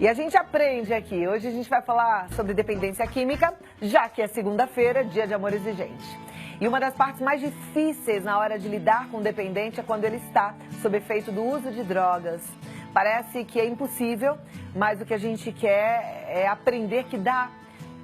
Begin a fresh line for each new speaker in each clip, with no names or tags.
E a gente aprende aqui. Hoje a gente vai falar sobre dependência química, já que é segunda-feira, dia de amor exigente. E uma das partes mais difíceis na hora de lidar com o dependente é quando ele está sob efeito do uso de drogas. Parece que é impossível, mas o que a gente quer é aprender que dá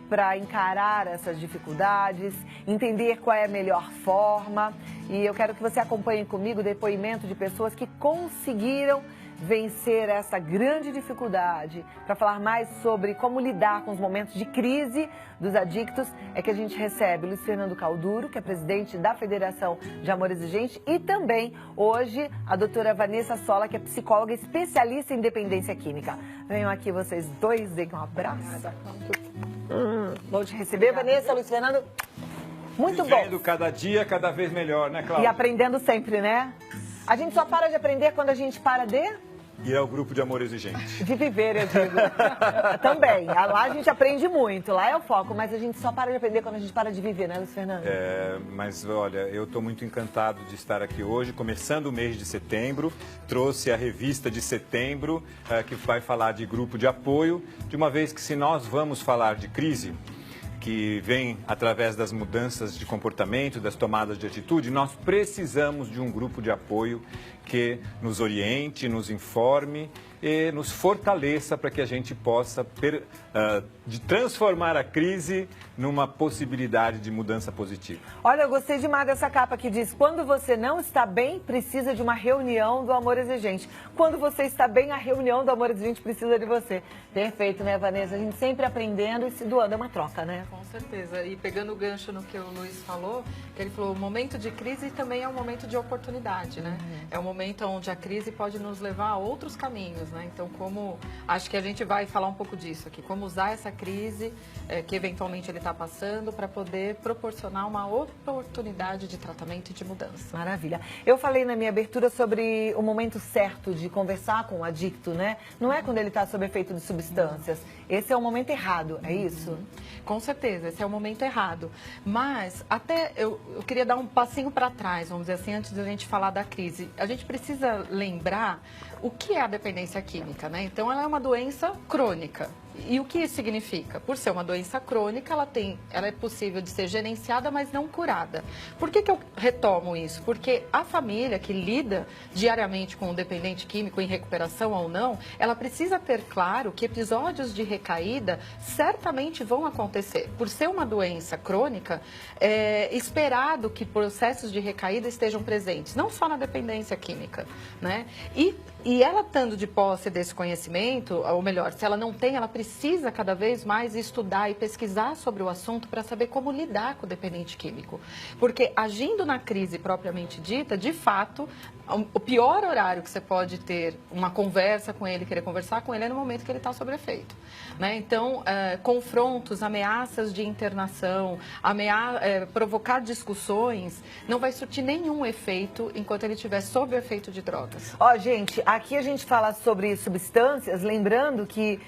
para encarar essas dificuldades, entender qual é a melhor forma. E eu quero que você acompanhe comigo o depoimento de pessoas que conseguiram vencer essa grande dificuldade. Para falar mais sobre como lidar com os momentos de crise dos adictos, é que a gente recebe Luiz Fernando Calduro, que é presidente da Federação de Amor Exigente, e também, hoje, a doutora Vanessa Sola, que é psicóloga especialista em dependência química. Venham aqui vocês dois, deem um abraço. Bom te receber, Vanessa, Luiz Fernando. Muito bom.
Vivendo cada dia, cada vez melhor, né, Cláudia?
E aprendendo sempre, né? A gente só para de aprender quando a gente para de...
Ir ao grupo de amor exigente.
De viver, eu digo. Também. Lá a gente aprende muito, lá é o foco, mas a gente só para de aprender quando a gente para de viver, né, Luiz Fernando?
Mas olha, eu estou muito encantado de estar aqui hoje, começando o mês de setembro. Trouxe a revista de setembro, que vai falar de grupo de apoio, de uma vez que se nós vamos falar de crise, que vem através das mudanças de comportamento, das tomadas de atitude, nós precisamos de um grupo de apoio que nos oriente, nos informe e nos fortaleça para que a gente possa transformar a crise numa possibilidade de mudança positiva.
Olha, eu gostei demais dessa capa que diz: quando você não está bem, precisa de uma reunião do amor exigente. Quando você está bem, a reunião do amor exigente precisa de você. Perfeito, né, Vanessa? A gente sempre aprendendo e se doando, é uma troca, né?
Com certeza. E pegando o gancho no que o Luiz falou, que ele falou, o momento de crise também é um momento de oportunidade, né? É um momento onde a crise pode nos levar a outros caminhos, né? Então, acho que a gente vai falar um pouco disso aqui, como usar essa crise que eventualmente ele está passando para poder proporcionar uma oportunidade de tratamento e de mudança.
Maravilha. Eu falei na minha abertura sobre o momento certo de conversar com o adicto, né? Não é quando ele está sob efeito de substâncias. Esse é o momento errado, é isso?
Com certeza, esse é o momento errado. Mas até eu queria dar um passinho para trás, vamos dizer assim, antes da gente falar da crise. A gente precisa lembrar o que é a dependência química, né? Então, ela é uma doença crônica. E o que isso significa? Por ser uma doença crônica, ela é possível de ser gerenciada, mas não curada. Por que eu retomo isso? Porque a família que lida diariamente com o dependente químico em recuperação ou não, ela precisa ter claro que episódios de recaída certamente vão acontecer. Por ser uma doença crônica, é esperado que processos de recaída estejam presentes, não só na dependência química, né? E ela estando de posse desse conhecimento, ou melhor, se ela não tem, ela precisa cada vez mais estudar e pesquisar sobre o assunto para saber como lidar com o dependente químico. Porque agindo na crise propriamente dita, de fato, o pior horário que você pode ter uma conversa com ele, querer conversar com ele, é no momento que ele está sob efeito, né? Então, confrontos, ameaças de internação, provocar discussões, não vai surtir nenhum efeito enquanto ele estiver sob o efeito de drogas.
Ó, gente, aqui a gente fala sobre substâncias, lembrando que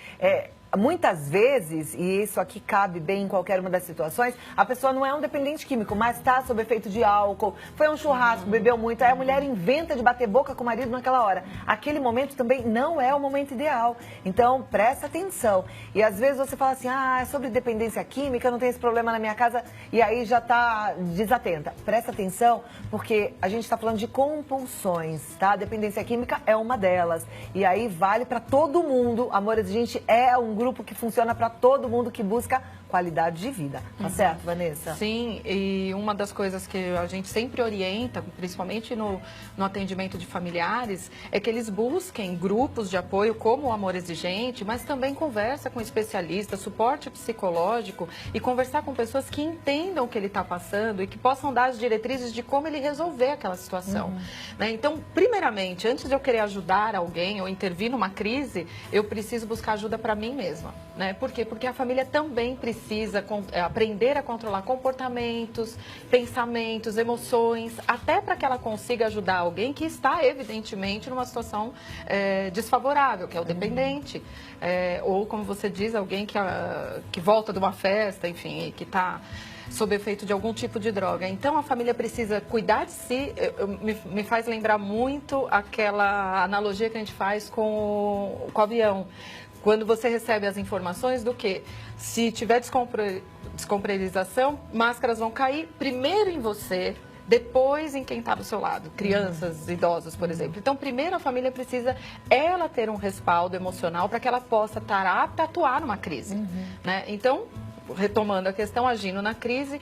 muitas vezes, e isso aqui cabe bem em qualquer uma das situações, a pessoa não é um dependente químico, mas está sob efeito de álcool, foi a um churrasco, bebeu muito, aí a mulher inventa de bater boca com o marido naquela hora. Aquele momento também não é o momento ideal. Então, presta atenção. E às vezes você fala assim, é sobre dependência química, não tem esse problema na minha casa, e aí já está desatenta. Presta atenção, porque a gente está falando de compulsões, tá? A dependência química é uma delas. E aí vale para todo mundo. Amor Exigente é um grupo que funciona para todo mundo que busca qualidade de vida. Tá certo, Vanessa?
Sim, e uma das coisas que a gente sempre orienta, principalmente no atendimento de familiares, é que eles busquem grupos de apoio como o Amor Exigente, mas também conversa com especialistas, suporte psicológico e conversar com pessoas que entendam o que ele está passando e que possam dar as diretrizes de como ele resolver aquela situação. Né? Então, primeiramente, antes de eu querer ajudar alguém ou intervir numa crise, eu preciso buscar ajuda para mim mesma. Né? Por quê? Porque a família também precisa aprender a controlar comportamentos, pensamentos, emoções, até para que ela consiga ajudar alguém que está, evidentemente, numa situação desfavorável, que é o dependente. Ou, como você diz, alguém que volta de uma festa, enfim, que está sob efeito de algum tipo de droga. Então, a família precisa cuidar de si. Me faz lembrar muito aquela analogia que a gente faz com o avião. Quando você recebe as informações do que, se tiver descompressorização, máscaras vão cair primeiro em você, depois em quem está do seu lado, crianças, idosos, por exemplo. Então, primeiro a família precisa ela ter um respaldo emocional para que ela possa estar apta a atuar numa crise, né? Então, retomando a questão, agindo na crise,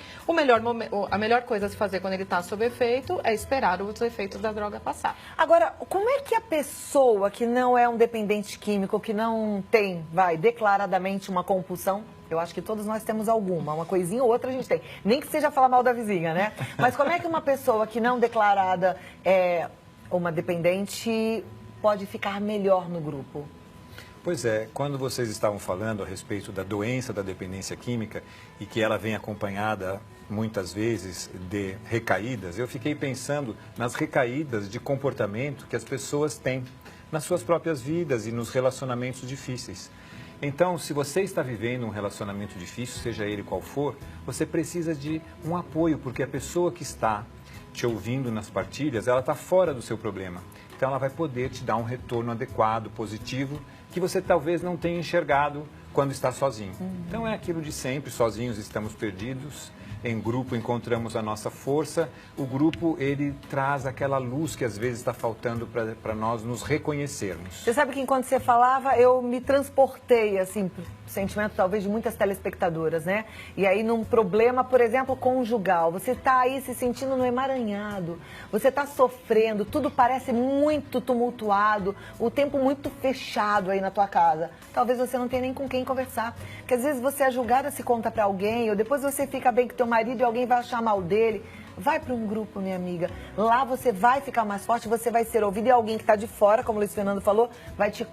a melhor coisa a se fazer quando ele está sob efeito é esperar os efeitos da droga passar.
Agora, como é que a pessoa que não é um dependente químico, que não tem, declaradamente uma compulsão, eu acho que todos nós temos alguma, uma coisinha ou outra a gente tem, nem que seja falar mal da vizinha, né? Mas como é que uma pessoa que não declarada é uma dependente pode ficar melhor no grupo?
Pois é, quando vocês estavam falando a respeito da doença da dependência química e que ela vem acompanhada muitas vezes de recaídas, eu fiquei pensando nas recaídas de comportamento que as pessoas têm nas suas próprias vidas e nos relacionamentos difíceis. Então, se você está vivendo um relacionamento difícil, seja ele qual for, você precisa de um apoio, porque a pessoa que está te ouvindo nas partilhas, ela está fora do seu problema. Então, ela vai poder te dar um retorno adequado, positivo, que você talvez não tenha enxergado quando está sozinho. Então, é aquilo de sempre, sozinhos estamos perdidos, em grupo encontramos a nossa força. O grupo, ele traz aquela luz que às vezes está faltando para nós nos reconhecermos.
Você sabe que enquanto você falava, eu me transportei, assim, sentimento talvez de muitas telespectadoras, né? E aí num problema, por exemplo, conjugal, você está aí se sentindo no emaranhado, você está sofrendo, tudo parece muito tumultuado, o tempo muito fechado aí na tua casa. Talvez você não tenha nem com quem conversar, porque às vezes você é julgada, se conta para alguém, ou depois você fica bem com teu marido e alguém vai achar mal dele. Vai para um grupo, minha amiga. Lá você vai ficar mais forte, você vai ser ouvido e alguém que está de fora, como o Luiz Fernando falou, vai te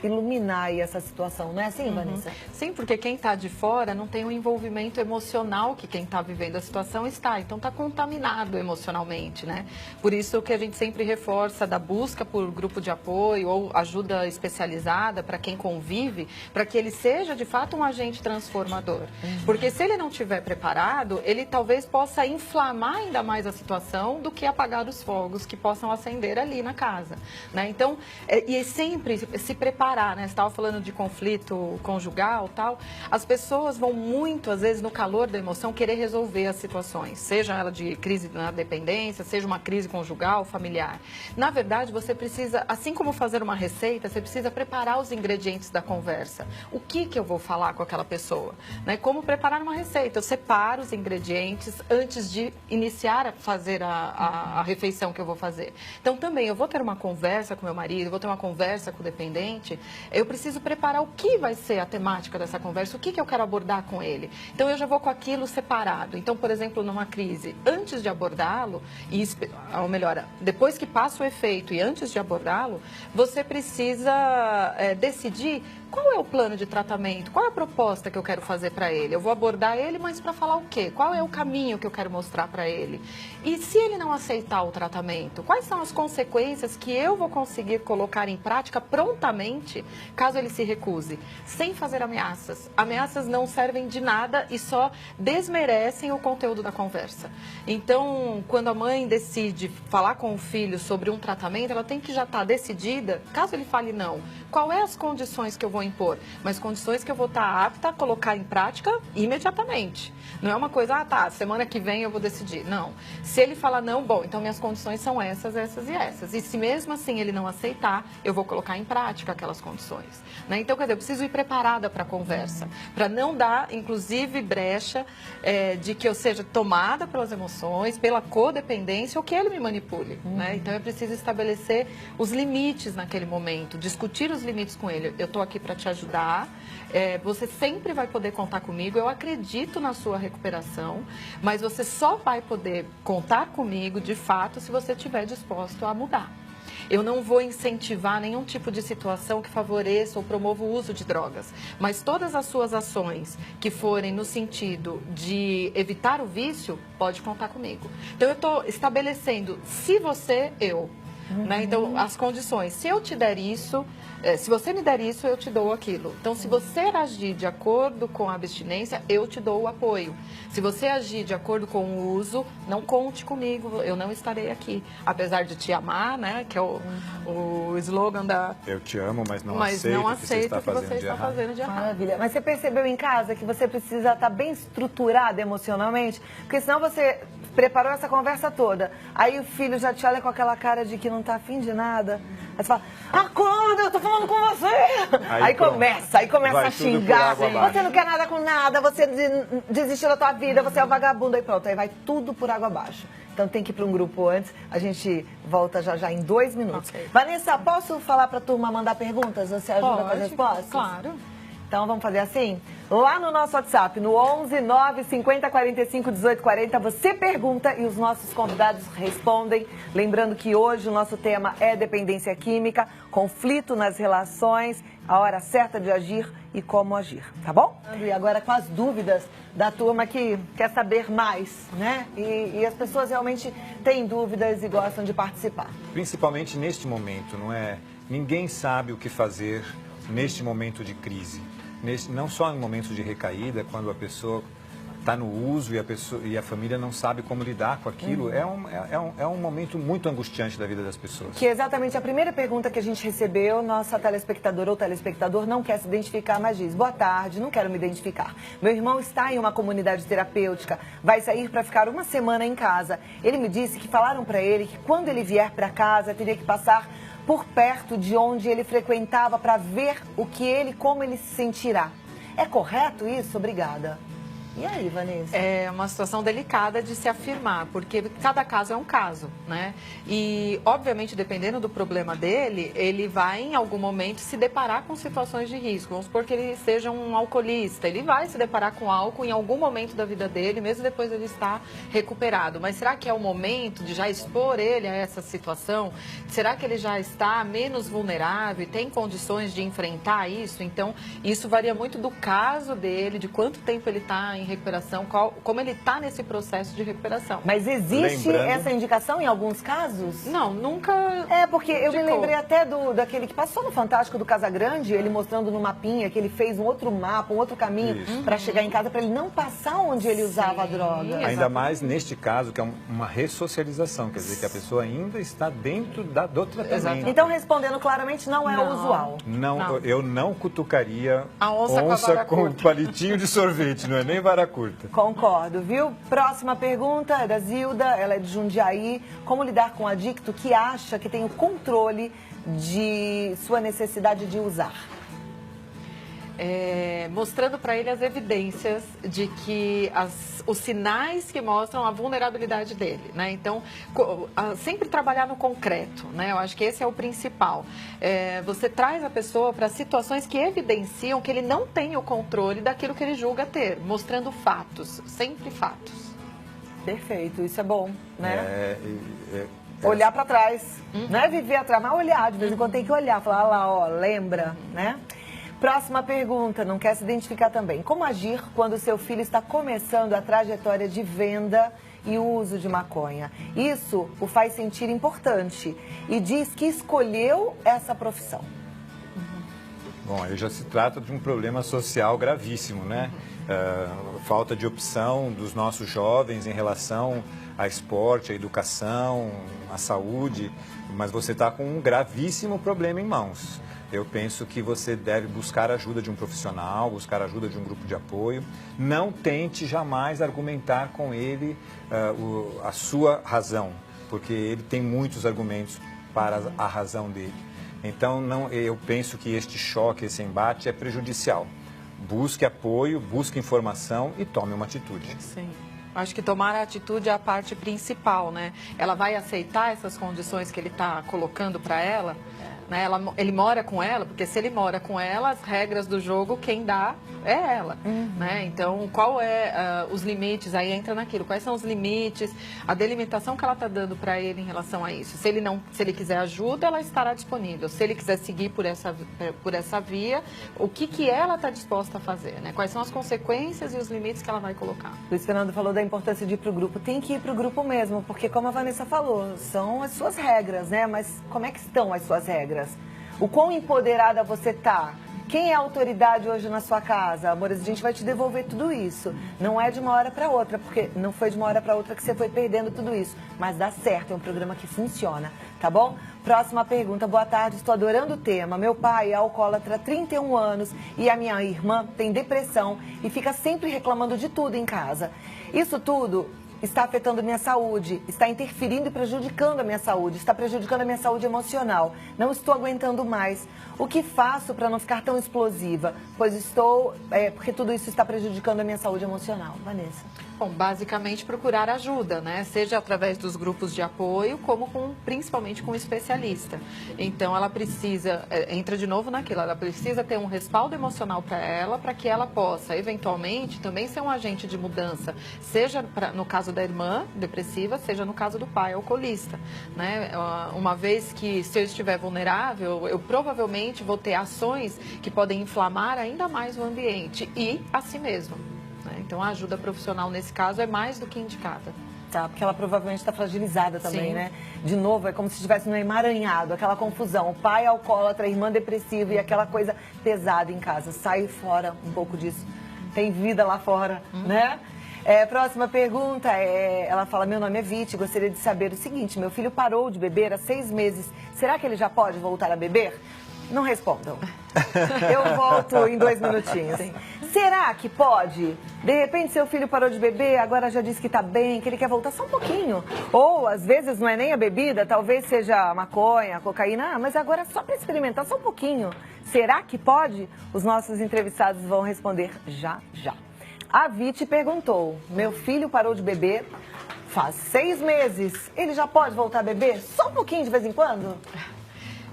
iluminar aí essa situação, não é assim, Vanessa?
Sim, porque quem está de fora não tem o envolvimento emocional que quem está vivendo a situação está, então está contaminado emocionalmente, né? Por isso que a gente sempre reforça da busca por grupo de apoio ou ajuda especializada para quem convive, para que ele seja de fato um agente transformador. Porque se ele não estiver preparado, ele talvez possa inflamar ainda mais a situação do que apagar os fogos que possam acender ali na casa, né? Então, e sempre se preparar, né? Você estava falando de conflito conjugal e tal. As pessoas vão muito, às vezes, no calor da emoção, querer resolver as situações. Seja ela de crise na dependência, seja uma crise conjugal, familiar. Na verdade, você precisa, assim como fazer uma receita, você precisa preparar os ingredientes da conversa. O que eu vou falar com aquela pessoa? Né? Como preparar uma receita? Eu separo os ingredientes antes de iniciar a fazer a refeição que eu vou fazer. Então, também, eu vou ter uma conversa com meu marido, vou ter uma conversa com o dependente, eu preciso preparar o que vai ser a temática dessa conversa, o que eu quero abordar com ele. Então, eu já vou com aquilo separado. Então, por exemplo, numa crise, antes de abordá-lo, ou melhor, depois que passa o efeito e antes de abordá-lo, você precisa decidir qual é o plano de tratamento, qual é a proposta que eu quero fazer para ele. Eu vou abordar ele, mas para falar o quê? Qual é o caminho que eu quero mostrar para ele? E se ele não aceitar o tratamento, quais são as consequências que eu vou conseguir colocar em prática prontamente, caso ele se recuse? Sem fazer ameaças. Ameaças não servem de nada e só desmerecem o conteúdo da conversa. Então, quando a mãe decide falar com o filho sobre um tratamento, ela tem que já estar decidida, caso ele fale não, qual é as condições que eu vou impor, mas condições que eu vou estar apta a colocar em prática imediatamente. Não é uma coisa, semana que vem eu vou decidir. Não. Se ele falar não, bom, então minhas condições são essas, essas e essas. E se mesmo assim ele não aceitar, eu vou colocar em prática aquelas condições. Né? Então, quer dizer, eu preciso ir preparada para a conversa, para não dar, inclusive, brecha de que eu seja tomada pelas emoções, pela codependência ou que ele me manipule. Né? Então, eu preciso estabelecer os limites naquele momento, discutir os limites com ele. Eu estou aqui para te ajudar, você sempre vai poder contar comigo, eu acredito na sua recuperação, mas você só vai poder contar comigo, de fato, se você estiver disposto a mudar. Eu não vou incentivar nenhum tipo de situação que favoreça ou promova o uso de drogas, mas todas as suas ações que forem no sentido de evitar o vício, pode contar comigo. Então, eu estou estabelecendo, se você, eu. Né? Então, as condições. Se eu te der isso, Se você me der isso, eu te dou aquilo. Então, se você agir de acordo com a abstinência, eu te dou o apoio. Se você agir de acordo com o uso, não conte comigo, eu não estarei aqui. Apesar de te amar, né, que é o slogan da...
Eu te amo, mas não
aceito
o que você está fazendo de errado.
Maravilha. Mas você percebeu em casa que você precisa estar bem estruturada emocionalmente? Porque senão você preparou essa conversa toda. Aí o filho já te olha com aquela cara de que não tá afim de nada. Aí você fala, acorda, eu tô falando com você. Aí começa a xingar. Você não quer nada com nada, você desistiu da tua vida, você é um vagabundo. Aí pronto, aí vai tudo por água abaixo. Então tem que ir para um grupo antes. A gente volta já em 2 minutos. Okay. Vanessa, posso falar para a turma mandar perguntas? Você ajuda com as respostas?
Claro.
Então vamos fazer assim? Lá no nosso WhatsApp, no 11 9 50 45 18 40, você pergunta e os nossos convidados respondem. Lembrando que hoje o nosso tema é dependência química, conflito nas relações, a hora certa de agir e como agir, tá bom? E agora com as dúvidas da turma que quer saber mais, né? E as pessoas realmente têm dúvidas e gostam de participar.
Principalmente neste momento, não é? Ninguém sabe o que fazer neste momento de crise. Não só em momentos de recaída, quando a pessoa está no uso e a família não sabe como lidar com aquilo, é um momento muito angustiante da vida das pessoas.
Que é exatamente a primeira pergunta que a gente recebeu, nossa telespectadora ou telespectador não quer se identificar, mas diz, boa tarde, não quero me identificar. Meu irmão está em uma comunidade terapêutica, vai sair para ficar 1 semana em casa. Ele me disse que falaram para ele que quando ele vier para casa, teria que passar por perto de onde ele frequentava para ver como ele se sentirá. É correto isso? Obrigada. E aí, Vanessa?
É uma situação delicada de se afirmar, porque cada caso é um caso, né? E, obviamente, dependendo do problema dele, ele vai, em algum momento, se deparar com situações de risco. Vamos supor que ele seja um alcoolista. Ele vai se deparar com álcool em algum momento da vida dele, mesmo depois ele estar recuperado. Mas será que é o momento de já expor ele a essa situação? Será que ele já está menos vulnerável e tem condições de enfrentar isso? Então, isso varia muito do caso dele, de quanto tempo ele está em recuperação, como ele está nesse processo de recuperação.
Mas existe essa indicação em alguns casos?
Não, nunca.
É, porque eu me lembrei até daquele que passou no Fantástico do Casagrande, ele mostrando no mapinha que ele fez um outro mapa, um outro caminho para chegar em casa, para ele não passar onde ele usava a droga.
Ainda mais neste caso, que é uma ressocialização, quer dizer que a pessoa ainda está dentro do tratamento.
Exatamente.
Então, respondendo claramente, não é o usual.
Não, eu não cutucaria
a onça
com um palitinho de sorvete, não é nem vara curta.
Concordo, viu? Próxima pergunta é da Zilda, ela é de Jundiaí. Como lidar com um adicto que acha que tem o controle de sua necessidade de usar?
Mostrando para ele as evidências de que os sinais que mostram a vulnerabilidade dele, né? Então, sempre trabalhar no concreto, né? Eu acho que esse é o principal. Você traz a pessoa para situações que evidenciam que ele não tem o controle daquilo que ele julga ter, mostrando fatos, sempre fatos.
Perfeito, isso é bom, né? Olhar para trás, não é viver atrás, mas olhar, de vez em quando tem que olhar, falar lá, ó, lembra, né? Próxima pergunta, não quer se identificar também. Como agir quando seu filho está começando a trajetória de venda e uso de maconha? Isso o faz sentir importante e diz que escolheu essa profissão.
Bom, aí já se trata de um problema social gravíssimo, né? Falta de opção dos nossos jovens em relação a esporte, a educação, a saúde, mas você está com um gravíssimo problema em mãos. Eu penso que você deve buscar a ajuda de um profissional, buscar a ajuda de um grupo de apoio. Não tente jamais argumentar com ele a sua razão, porque ele tem muitos argumentos para a razão dele. Então, eu penso que este choque, esse embate é prejudicial. Busque apoio, busque informação e tome uma atitude.
Sim. Acho que tomar a atitude é a parte principal, né? Ela vai aceitar essas condições que ele está colocando para ela? Né? Ele mora com ela, porque se ele mora com ela, as regras do jogo, quem dá é ela. Né? Então, qual é os limites? Aí entra naquilo. Quais são os limites? A delimitação que ela está dando para ele em relação a isso. Se ele quiser ajuda, ela estará disponível. Se ele quiser seguir por essa via, o que ela está disposta a fazer? Né? Quais são as consequências e os limites que ela vai colocar?
Luiz Fernando falou da importância de ir para o grupo. Tem que ir para o grupo mesmo, porque como a Vanessa falou, são as suas regras, né? Mas como é que estão as suas regras? O quão empoderada você tá? Quem é a autoridade hoje na sua casa? Amores, a gente vai te devolver tudo isso. Não é de uma hora para outra, porque não foi de uma hora para outra que você foi perdendo tudo isso. Mas dá certo, é um programa que funciona, tá bom? Próxima pergunta. Boa tarde, estou adorando o tema. Meu pai é alcoólatra há 31 anos e a minha irmã tem depressão e fica sempre reclamando de tudo em casa. Isso tudo está afetando a minha saúde, está interferindo e prejudicando a minha saúde, está prejudicando a minha saúde emocional. Não estou aguentando mais. O que faço para não ficar tão explosiva? Pois porque tudo isso está prejudicando a minha saúde emocional. Vanessa.
Bom, basicamente procurar ajuda, né? Seja através dos grupos de apoio, como principalmente com um especialista. Então, ela precisa, entra de novo naquilo, ela precisa ter um respaldo emocional para que ela possa, eventualmente, também ser um agente de mudança, seja no caso da irmã depressiva, seja no caso do pai alcoolista, né? Uma vez que, se eu estiver vulnerável, eu provavelmente vou ter ações que podem inflamar ainda mais o ambiente e a si mesmo. Então, a ajuda profissional, nesse caso, é mais do que indicada.
Tá, porque ela provavelmente está fragilizada também,
Sim.
né? De novo, é como se estivesse no emaranhado, aquela confusão. O pai alcoólatra, a irmã depressiva e aquela coisa pesada em casa. Sai fora um pouco disso. Tem vida lá fora, né? Próxima pergunta, ela fala, meu nome é Viti, gostaria de saber o seguinte, meu filho parou de beber há 6 meses, será que ele já pode voltar a beber? Não respondam. Eu volto em 2 minutinhos. Sim. Será que pode? De repente, seu filho parou de beber, agora já disse que tá bem, que ele quer voltar só um pouquinho. Ou, às vezes, não é nem a bebida, talvez seja a maconha, a cocaína, mas agora só para experimentar só um pouquinho. Será que pode? Os nossos entrevistados vão responder já, já. A Viti perguntou, meu filho parou de beber faz 6 meses, ele já pode voltar a beber só um pouquinho de vez em quando?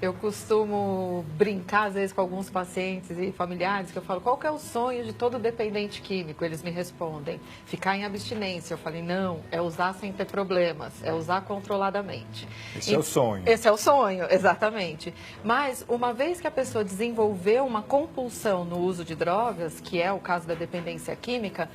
Eu costumo brincar, às vezes, com alguns pacientes e familiares, que eu falo, qual que é o sonho de todo dependente químico? Eles me respondem, ficar em abstinência. Eu falei, não, é usar sem ter problemas, é usar controladamente.
Esse é o sonho.
Esse é o sonho, exatamente. Mas, uma vez que a pessoa desenvolveu uma compulsão no uso de drogas, que é o caso da dependência química,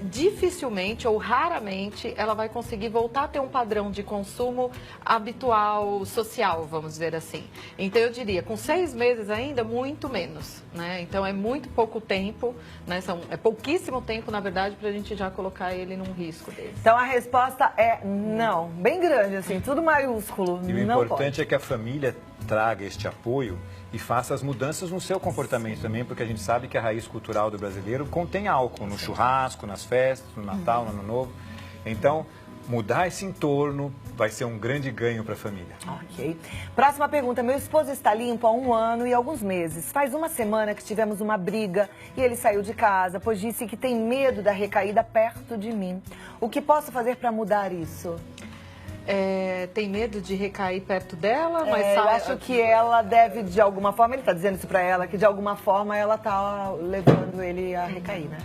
dificilmente ou raramente ela vai conseguir voltar a ter um padrão de consumo habitual, social, vamos dizer assim. Então, eu diria, com 6 meses ainda, muito menos, né? Então, é muito pouco tempo, né? É pouquíssimo tempo, na verdade, para a gente já colocar ele num risco desse.
Então, a resposta é não. Bem grande, assim, tudo maiúsculo.
E o importante é que a família traga este apoio e faça as mudanças no seu comportamento também, porque a gente sabe que a raiz cultural do brasileiro contém álcool no churrasco, nas festas, no Natal, no Ano Novo. Então, mudar esse entorno vai ser um grande ganho para a família.
Ok. Próxima pergunta. Meu esposo está limpo há 1 ano e alguns meses. Faz 1 semana que tivemos uma briga e ele saiu de casa, pois disse que tem medo da recaída perto de mim. O que posso fazer para mudar isso?
Tem medo de recair perto dela, mas
eu acho que ela deve, de alguma forma, ele está dizendo isso para ela, que de alguma forma ela está levando ele a recair, né?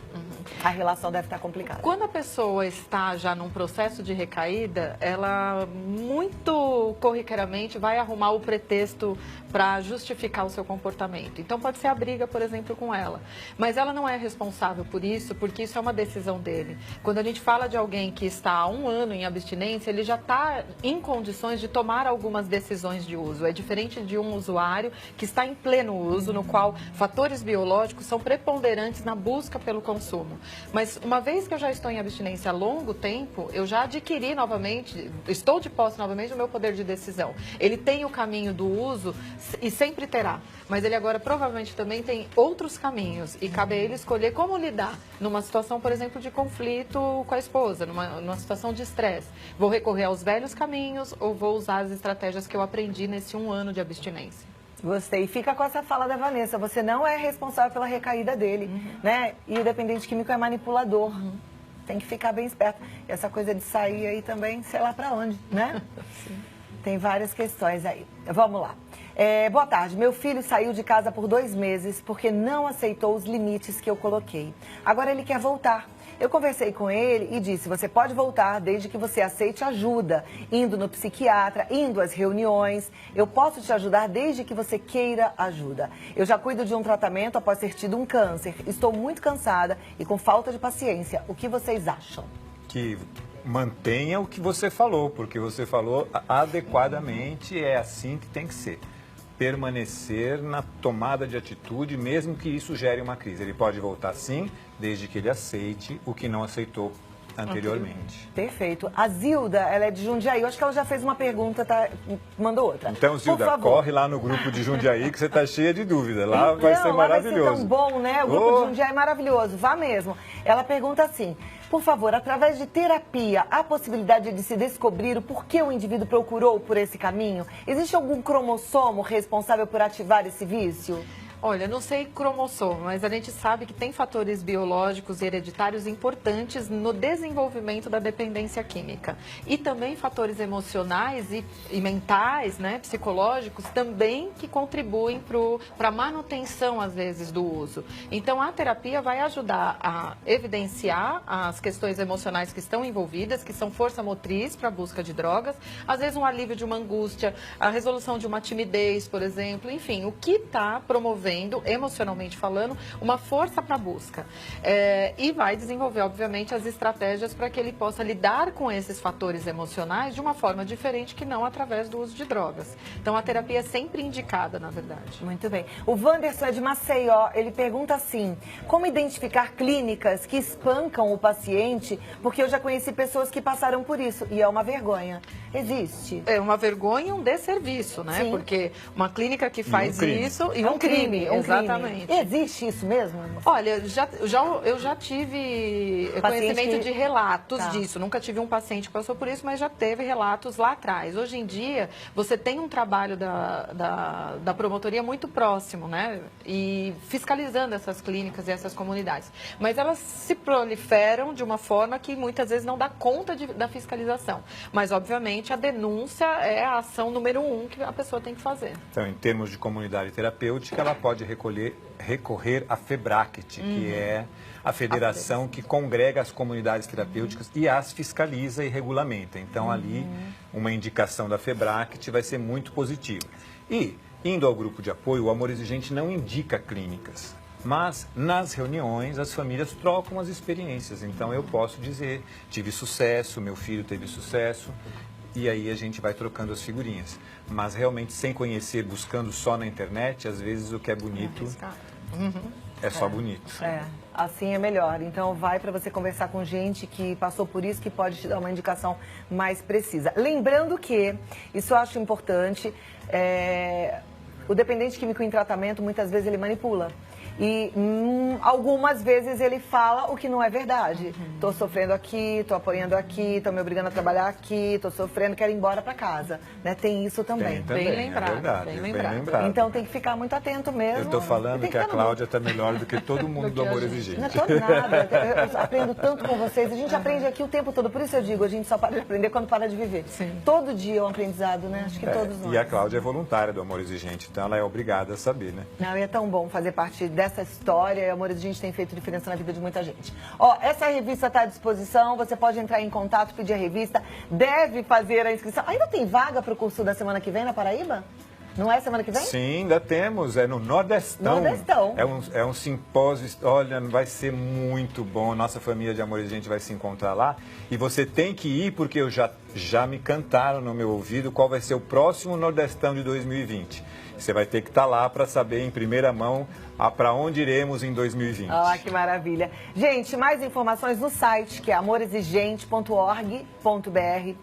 A relação deve estar complicada.
Quando a pessoa está já num processo de recaída, ela muito corriqueiramente vai arrumar o pretexto para justificar o seu comportamento. Então pode ser a briga, por exemplo, com ela. Mas ela não é responsável por isso, porque isso é uma decisão dele. Quando a gente fala de alguém que está há 1 ano em abstinência, ele já está em condições de tomar algumas decisões de uso. É diferente de um usuário que está em pleno uso, no qual fatores biológicos são preponderantes na busca pelo consumo. Mas uma vez que eu já estou em abstinência há longo tempo, eu já adquiri novamente, estou de posse novamente do meu poder de decisão. Ele tem o caminho do uso e sempre terá, mas ele agora provavelmente também tem outros caminhos e cabe a ele escolher como lidar numa situação, por exemplo, de conflito com a esposa, numa situação de estresse. Vou recorrer aos velhos caminhos ou vou usar as estratégias que eu aprendi nesse 1 ano de abstinência?
Gostei. E fica com essa fala da Vanessa. Você não é responsável pela recaída dele, né? E o dependente químico é manipulador. Tem que ficar bem esperto. E essa coisa de sair aí também, sei lá pra onde, né? Sim. Tem várias questões aí. Vamos lá. Boa tarde. Meu filho saiu de casa por 2 meses porque não aceitou os limites que eu coloquei. Agora ele quer voltar. Eu conversei com ele e disse, você pode voltar desde que você aceite ajuda, indo no psiquiatra, indo às reuniões. Eu posso te ajudar desde que você queira ajuda. Eu já cuido de um tratamento após ter tido um câncer. Estou muito cansada e com falta de paciência. O que vocês acham?
Que mantenha o que você falou, porque você falou adequadamente, é assim que tem que ser. permanecer na tomada de atitude, mesmo que isso gere uma crise. Ele pode voltar sim, desde que ele aceite o que não aceitou anteriormente.
Perfeito. A Zilda, ela é de Jundiaí. Eu acho que ela já fez uma pergunta, tá? Mandou outra.
Então, Zilda, corre lá no grupo de Jundiaí que você está cheia de dúvida. Lá vai ser maravilhoso.
Vai ser tão bom, né? O grupo de Jundiaí é maravilhoso. Vá mesmo. Ela pergunta assim: por favor, através de terapia, há possibilidade de se descobrir o porquê o indivíduo procurou por esse caminho? Existe algum cromossomo responsável por ativar esse vício?
Olha, não sei cromossomo, mas a gente sabe que tem fatores biológicos e hereditários importantes no desenvolvimento da dependência química. E também fatores emocionais e mentais, né, psicológicos, também que contribuem para a manutenção, às vezes, do uso. Então, a terapia vai ajudar a evidenciar as questões emocionais que estão envolvidas, que são força motriz para a busca de drogas, às vezes um alívio de uma angústia, a resolução de uma timidez, por exemplo, enfim, o que está promovendo, emocionalmente falando, uma força para a busca. E vai desenvolver, obviamente, as estratégias para que ele possa lidar com esses fatores emocionais de uma forma diferente que não através do uso de drogas. Então, a terapia é sempre indicada, na verdade.
Muito bem. O Wanderson é de Maceió. Ele pergunta assim: como identificar clínicas que espancam o paciente? Porque eu já conheci pessoas que passaram por isso e é uma vergonha. Existe?
É uma vergonha e um desserviço, né?
Sim.
Porque uma clínica que faz isso e um crime.
Exatamente.
Crime.
Existe isso mesmo?
Olha, eu já tive conhecimento de relatos disso. Nunca tive um paciente que passou por isso, mas já teve relatos lá atrás. Hoje em dia, você tem um trabalho da promotoria muito próximo, né? E fiscalizando essas clínicas e essas comunidades. Mas elas se proliferam de uma forma que muitas vezes não dá conta da fiscalização. Mas, obviamente, a denúncia é a ação número 1 que a pessoa tem que fazer.
Então, em termos de comunidade terapêutica, ela pode recorrer à FEBRACT, que é a federação que congrega as comunidades terapêuticas e as fiscaliza e regulamenta. Então, ali, uma indicação da FEBRACT vai ser muito positiva. E, indo ao grupo de apoio, o Amor Exigente não indica clínicas, mas nas reuniões as famílias trocam as experiências. Então, eu posso dizer, tive sucesso, meu filho teve sucesso, e aí a gente vai trocando as figurinhas. Mas realmente, sem conhecer, buscando só na internet, às vezes o que é bonito é só bonito.
Assim é melhor. Então, vai para você conversar com gente que passou por isso, que pode te dar uma indicação mais precisa. Lembrando que, isso eu acho importante, o dependente químico em tratamento, muitas vezes ele manipula. E algumas vezes ele fala o que não é verdade. Estou sofrendo aqui, estou apoiando aqui, estou me obrigando a trabalhar aqui, estou sofrendo, quero ir embora para casa. Né? Tem isso também.
Bem lembrado,
é verdade,
bem
bem
lembrado.
lembrado.
Então tem que ficar muito atento mesmo.
Eu estou falando que a Cláudia está melhor do que todo mundo do Amor Exigente.
Não é todo nada. Eu aprendo tanto com vocês. A gente aprende aqui o tempo todo. Por isso eu digo, a gente só para de aprender quando para de viver.
Sim.
Todo dia é um aprendizado, né? Acho que todos nós.
E a Cláudia é voluntária do Amor Exigente, então ela é obrigada a saber, né?
Não, e é tão bom fazer parte dessa história. E Amor Exigente tem feito diferença na vida de muita gente. Ó, essa revista está à disposição. Você pode entrar em contato, pedir a revista. Deve fazer a inscrição. Ainda tem vaga para o curso da semana que vem na Paraíba? Não é semana que vem?
Sim, ainda temos. É no Nordestão.
Nordestão.
É um simpósio. Olha, vai ser muito bom. Nossa família de Amor Exigente vai se encontrar lá. E você tem que ir, porque já me cantaram no meu ouvido qual vai ser o próximo Nordestão de 2020. Você vai ter que estar lá para saber em primeira mão para onde iremos em 2020.
Ah, que maravilha. Gente, mais informações no site, que é amorexigente.org.br,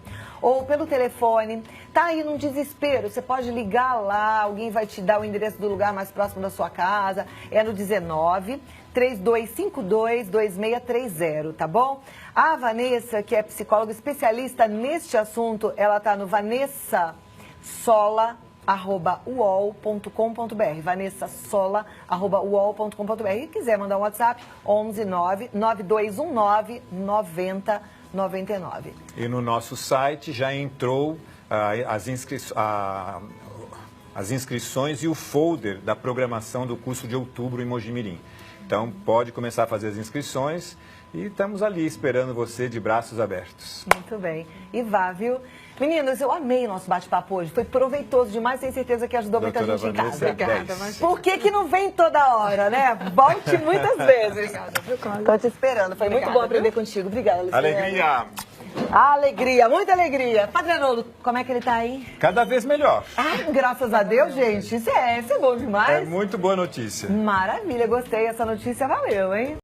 ou pelo telefone. Tá aí num desespero, você pode ligar lá, alguém vai te dar o endereço do lugar mais próximo da sua casa. É no 19-3252-2630, tá bom? A Vanessa, que é psicóloga especialista neste assunto, ela tá no vanessasola@uol.com.br, vanessasola@uol.com.br. E quiser mandar um WhatsApp, 119-9219-9099.
E no nosso site já entrou as inscrições e o folder da programação do curso de outubro em Mojimirim. Então, pode começar a fazer as inscrições e estamos ali esperando você de braços abertos.
Muito bem. E vá, viu? Meninos, eu amei o nosso bate-papo hoje. Foi proveitoso demais, tenho certeza que ajudou muita gente
Vanessa,
em casa.
Obrigada,
Por que não vem toda hora, né? Volte muitas vezes.
Obrigada, viu, Cláudia?
Estou te esperando. Foi muito bom aprender contigo. Obrigada, Luciana.
Alegria!
Alegria, muita alegria. Padre Haroldo, como é que ele tá aí?
Cada vez melhor.
Ai, graças a Deus, gente. Isso é bom demais.
É muito boa notícia.
Maravilha, gostei. Essa notícia valeu, hein?